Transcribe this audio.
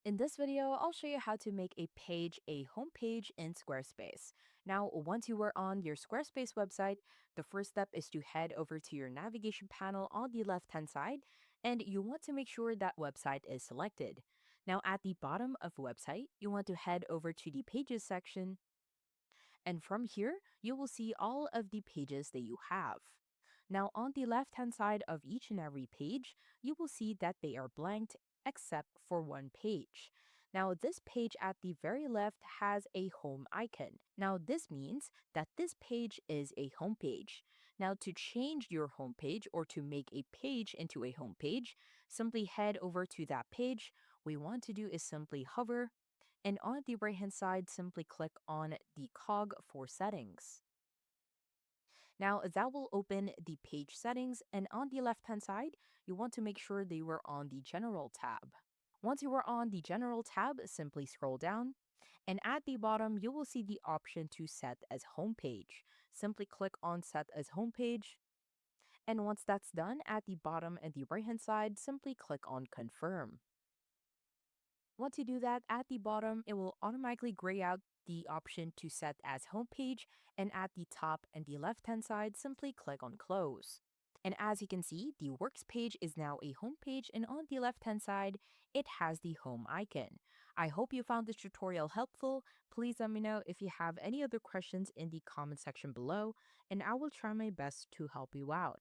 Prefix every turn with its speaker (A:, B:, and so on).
A: In this video, I'll show you how to make a page a homepage in Squarespace. Now, once you are on your Squarespace website, the first step is to head over to your navigation panel on the left-hand side, and you want to make sure that website is selected. Now, at the bottom of website, you want to head over to the pages section, and from here, you will see all of the pages that you have. Now, on the left-hand side of each and every page, you will see that they are blanked except for one page. Now, this page at the very left has a home icon. Now, this means that this page is a home page. Now, to change your home page or to make a page into a home page, simply head over to that page. What we want to do is simply hover, and on the right hand side, simply click on the cog for settings. Now, that will open the page settings, and on the left hand side, you want to make sure they were on the General tab. Once you are on the General tab, simply scroll down, and at the bottom, you will see the option to set as homepage. Simply click on Set as Homepage, and once that's done, at the bottom and the right hand side, simply click on Confirm. Once you do that, at the bottom, it will automatically gray out the option to set as homepage, and at the top and the left-hand side, simply click on Close. And as you can see, the Works page is now a homepage, and on the left-hand side, it has the home icon. I hope you found this tutorial helpful. Please let me know if you have any other questions in the comment section below, and I will try my best to help you out.